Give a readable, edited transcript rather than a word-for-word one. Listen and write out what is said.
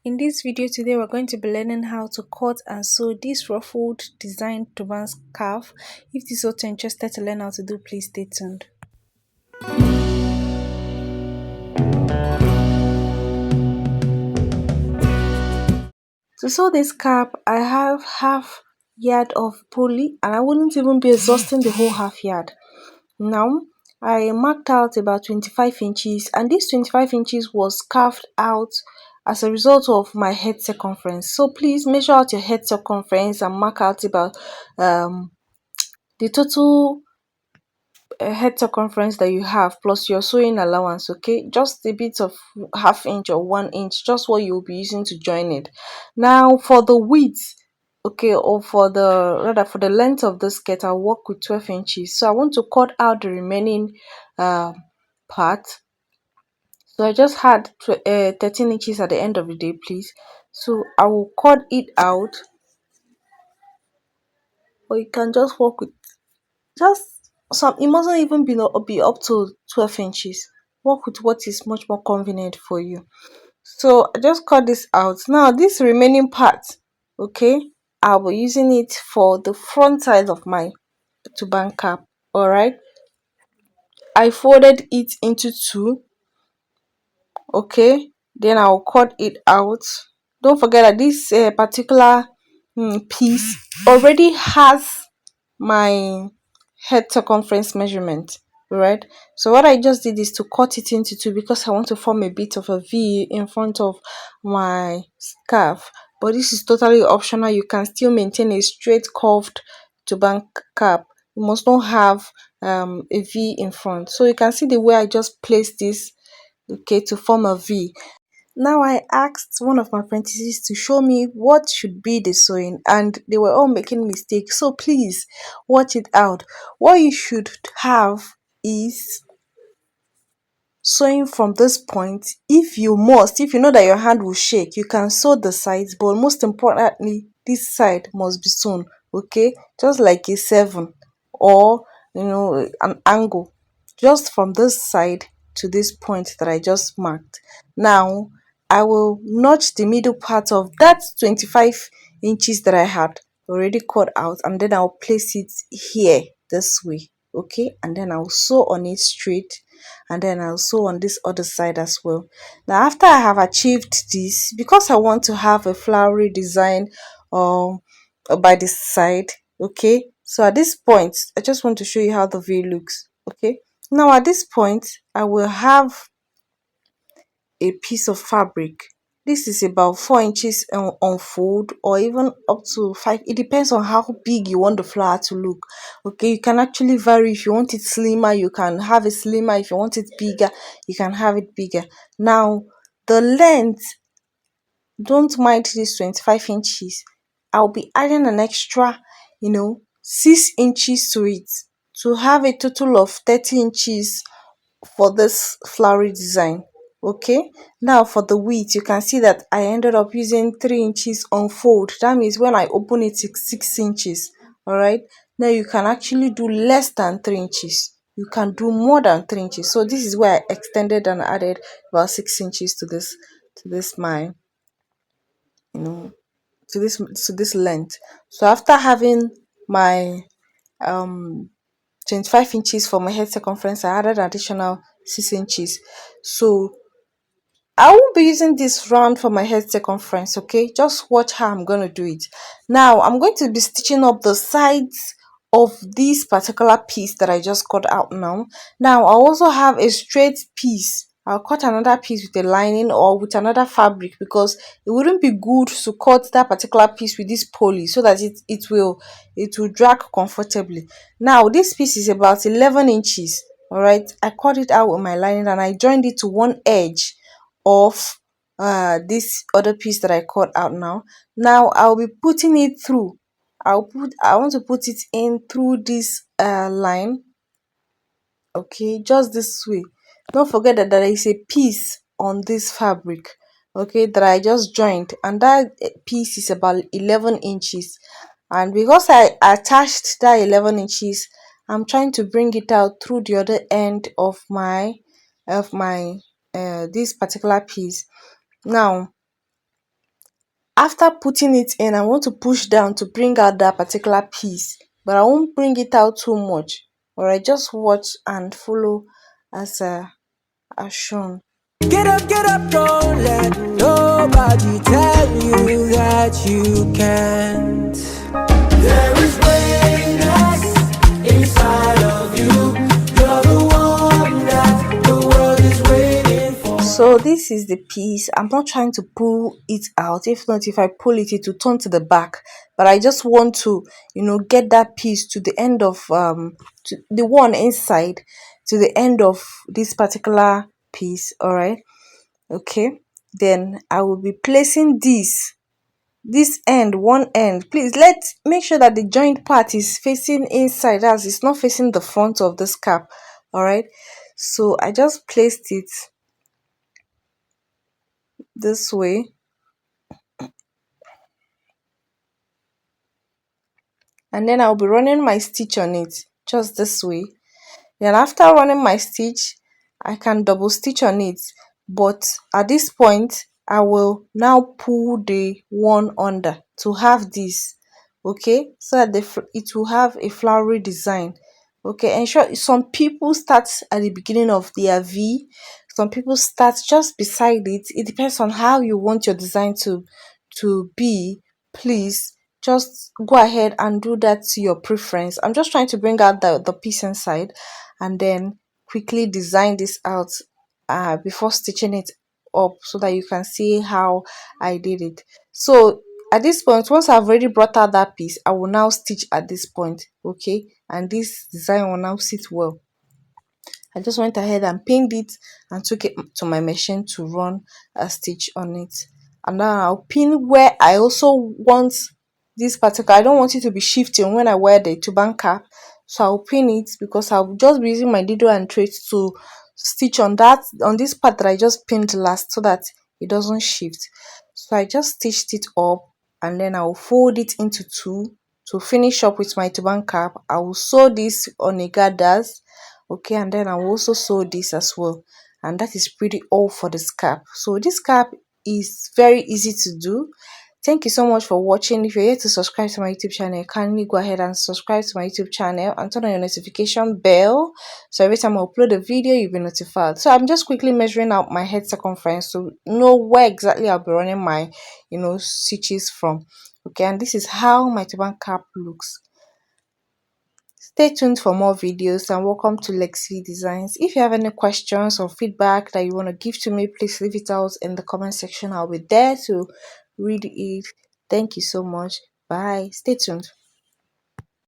In this video today, we're going to be learning how to cut and sew this ruffled design turban scarf. If this is what you're interested to learn how to do, please stay tuned. To sew this cap, I have half yard of poly and I wouldn't even be exhausting the whole half yard. Now, I marked out about 25 inches and this 25 inches was carved out as a result of my head circumference. So please measure out your head circumference and mark out about the total head circumference that you have plus your sewing allowance. Okay, just a bit of half inch or 1 inch, just what you'll be using to join it. Now for the width, okay, or for the rather for the length of the skirt, I'll work with 12 inches. So I want to cut out the remaining part. So I just had 13 inches at the end of the day, please. So I will cut it out, or you can just work with just some. It mustn't even be up to 12 inches. Work with what is much more convenient for you. So I just cut this out. Now this remaining part, okay, I'll be using it for the front side of my turban cap. All right, I folded it into two. Okay, then I'll cut it out. Don't forget that this particular piece already has my head circumference measurement, right? So what I just did is to cut it into two because I want to form a bit of a V in front of my scarf, but this is totally optional. You can still maintain a straight curved turban cap. You must not have a V in front. So you can see the way I just placed this, okay, to form a V. Now I asked one of my apprentices to show me what should be the sewing and they were all making mistakes. So please watch it out. What you should have is sewing from this point. If you must, if you know that your hand will shake, you can sew the sides, but most importantly, this side must be sewn, okay? Just like a 7 or an angle, just from this side to this point that I just marked. Now I will notch the middle part of that 25 inches that I had already cut out, and then I'll place it here this way, okay, and then I'll sew on it straight, and then I'll sew on this other side as well. Now after I have achieved this, because I want to have a flowery design um by this side, okay, so at this point I just want to show you how the V looks. Okay, now at this point I will have a piece of fabric. This is about 4 inches on fold, or even up to 5. It depends on how big you want the flower to look. Okay, you can actually vary. If you want it slimmer, you can have it slimmer. If you want it bigger, you can have it bigger. Now the length, don't mind this 25 inches. I'll be adding an extra 6 inches to it to have a total of 30 inches for this flowery design. Okay, now for the width, you can see that I ended up using 3 inches on fold. That means when I open it, it's 6 inches. All right, now you can actually do less than 3 inches. You can do more than 3 inches. So this is where I extended and added about 6 inches to this my you know to this length. So after having my 25 inches for my head circumference, I added additional 6 inches. So I won't be using this round for my head circumference, okay? Just watch how I'm going to do it. Now, I'm going to be stitching up the sides of this particular piece that I just cut out now. Now, I also have a straight piece. I'll cut another piece with a lining or with another fabric, because it wouldn't be good to cut that particular piece with this poly so that it will drag comfortably. Now, this piece is about 11 inches. All right, I cut it out with my lining and I joined it to one edge of this other piece that I cut out now. Now I'll be putting it through. I want to put it in through this line. Okay, just this way. Don't forget that there is a piece on this fabric, okay, that I just joined, and that piece is about 11 inches. And because I attached that 11 inches, I'm trying to bring it out through the other end of my this particular piece. Now after putting it in, I want to push down to bring out that particular piece, but I won't bring it out too much. Or I just watch and follow as shown. Get up, don't let nobody tell you that you can't. There is greatness inside of you. You're the one that the world is waiting for. So this is the piece. I'm not trying to pull it out. If not, if I pull it, it will turn to the back. But I just want to, get that piece to the end of to the one inside, to the end of this particular piece. All right. Okay. Then I will be placing this end, one end. Please make sure that the joint part is facing inside, as it's not facing the front of this cap. All right. So I just placed it this way, and then I'll be running my stitch on it just this way. Then after running my stitch, I can double stitch on it, but at this point I will now pull the one under to have this, okay, so that it will have a flowery design. Okay, ensure some people start at the beginning of their V, some people start just beside it. It depends on how you want your design to be. Please just go ahead and do that to your preference. I'm just trying to bring out the piece inside and then quickly design this out before stitching it up, so that you can see how I did it. So at this point, once I've already brought out that piece, I will now stitch at this point, okay, and this design will now sit well. I just went ahead and pinned it and took it to my machine to run a stitch on it. And now I'll pin where I also want this particular. I don't want it to be shifting when I wear the turban cap, so I'll pin it, because I'll just be using my needle and thread to stitch on this part that I just pinned last, so that it doesn't shift. So I just stitched it up, and then I'll fold it into two to finish up with my turban cap. I will sew this on a gathers, okay, and then I will also sew this as well, and that is pretty all for this cap. So this cap is very easy to do. Thank you so much for watching. If you're here to subscribe to my YouTube channel, kindly go ahead and subscribe to my YouTube channel and turn on your notification bell, so every time I upload a video you'll be notified. So I'm just quickly measuring out my head circumference to know where exactly I'll be running my stitches from. Okay, and this is how my turban cap looks. Stay tuned for more videos, and welcome to Lexi Designs. If you have any questions or feedback that you want to give to me, please leave it out in the comment section. I'll be there to read it. Thank you so much. Bye. Stay tuned.